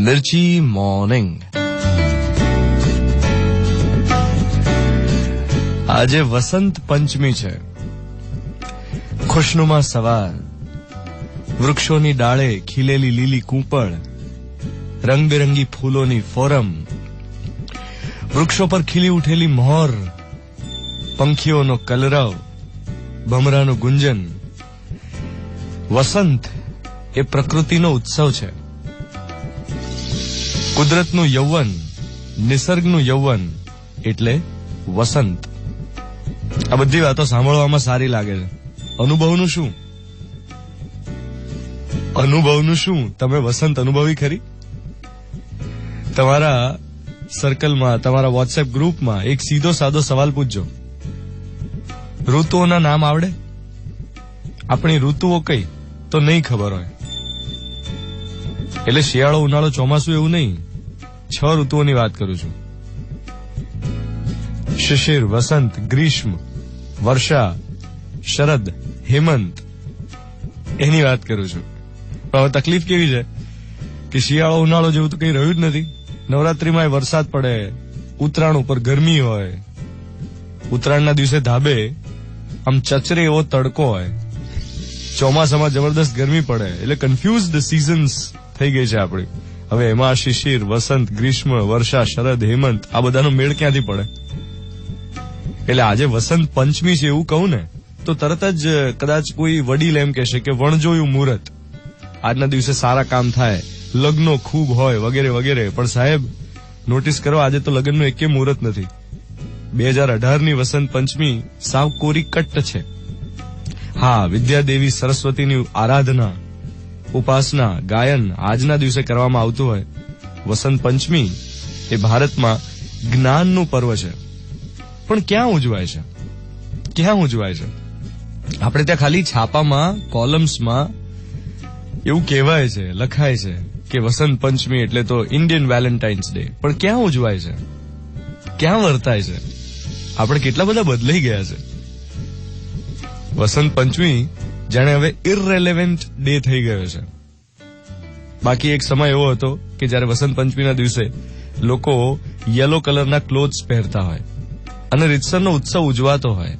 मिर्ची मॉर्निंग। આજે વસંત પંચમી છે। ખુશનુમા સવાર, વૃક્ષોની ડાળે ખીલેલી લીલી કૂંપળ, રંગબેરંગી ફૂલોની ફોરમ, વૃક્ષો પર ખીલી ઉઠેલી મોર, પંખીઓનો કલરવ, ભમરાનું ગુંજન। વસંત એ પ્રકૃતિનો ઉત્સવ છે। કુદરતનું યૌવન, નિસર્ગનું યૌવન એટલે વસંત। આ બધી વાતો સાંભળવામાં સારી લાગે છે। અનુભવનું શું? અનુભવનું શું? તમે વસંત અનુભવી ખરી? તમારા સર્કલમાં, તમારા વોટ્સએપ ગ્રુપમાં એક સીધો સાદો સવાલ પૂછજો, ઋતુઓના નામ આવડે? આપણી ઋતુઓ કઈ તો નહીં ખબર હોય। એટલે શિયાળો, ઉનાળો, ચોમાસું એવું નહીં, 6 ઋતુઓની વાત કરું છું। શિશિર, વસંત, ગ્રીષ્મ, વર્ષા, શરદ, હેમંત, એની વાત કરું છું। પણ હવે તકલીફ કેવી છે કે શિયાળો, ઉનાળો જેવું તો કઈ રહ્યું જ નથી। નવરાત્રીમાં વરસાદ પડે, ઉત્તરાયણ ઉપર ગરમી હોય, ઉત્તરાયણના દિવસે ધાબે આમ ચચરે એવો તડકો હોય, ચોમાસામાં જબરદસ્ત ગરમી પડે, એટલે કન્ફ્યુઝડ સીઝન્સ થઈ ગઈ છે આપણી। હવે એમાં શિશિર, વસંત, ગ્રીષ્મ, વર્ષા, શરદ, હેમંત આ બધાનો મેળ ક્યાંથી પડે? એટલે આજે વસંત પંચમી છે એવું કહું ને તો તરત જ કદાચ કોઈ વડીલ એમ કહેશે કે વણજોયું મુહૂર્ત, આજના દિવસે સારા કામ થાય, લગ્નો ખૂબ હોય, વગેરે વગેરે। પણ સાહેબ, નોટિસ કરો, આજે તો લગ્નનું એકેય મુહૂર્ત નથી। 2018ની વસંત પંચમી સાવ કોરી કટ્ટ છે। હા, વિદ્યાદેવી સરસ્વતીની આરાધના, ઉપાસના, ગાયન આજના દિવસે કરવામાં આવતું હોય। વસંત પંચમી એ ભારતમાં જ્ઞાનનું પર્વ છે। પણ ક્યાં ઉજવાય છે? ક્યાં ઉજવાય છે? આપણે ત્યાં ખાલી છાપામાં, કોલમ્સમાં એવું કહેવાય છે, લખાય છે કે વસંત પંચમી એટલે તો ઇન્ડિયન વેલેન્ટાઇન્સ ડે। પણ ક્યાં ઉજવાય છે? ક્યાં વર્તાય છે? આપણે કેટલા બધા બદલાઈ ગયા છે। વસંત પંચમી જાણે હવે ઇરરેલેવન્ટ ડે થઈ ગયો છે। બાકી એક સમય એવો હતો કે જયારે વસંત પંચમીના દિવસે લોકો યલો કલરના ક્લોથ્સ પહેરતા હોય અને રીતસરનો ઉત્સવ ઉજવાતો હોય।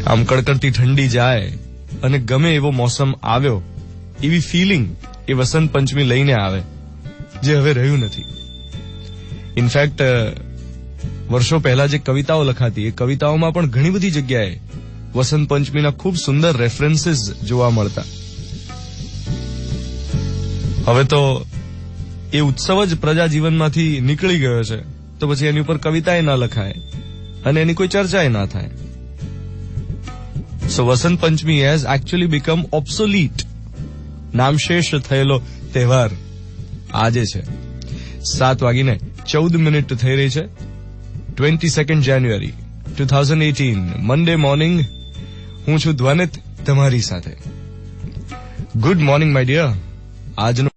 આમ કડકડતી ઠંડી જાય અને ગમે એવો મોસમ આવ્યો એવી ફીલિંગ એ વસંત પંચમી લઈને આવે, જે હવે રહ્યું નથી। ઇનફેક્ટ વર્ષો પહેલા જે કવિતાઓ લખાતી, એ કવિતાઓમાં પણ ઘણી બધી જગ્યાએ વસંત પંચમીના ખૂબ સુંદર રેફરન્સીસ જોવા મળતા। હવે તો એ ઉત્સવ જ પ્રજા જીવનમાંથી નીકળી ગયો છે, તો પછી એની ઉપર કવિતાએ ના લખાય અને એની કોઈ ચર્ચાએ ના થાય। સો Vasant Panchami has actually become ઓબ્સોલીટ, નામશેષ થયેલો તહેવાર આજે છે। 7:14 થઈ રહી છે। 22 જાન્યુઆરી 2018 મંડે મોર્નિંગ। હું છું ધ્વનિત તમારી સાથે। Good morning my dear. આજનો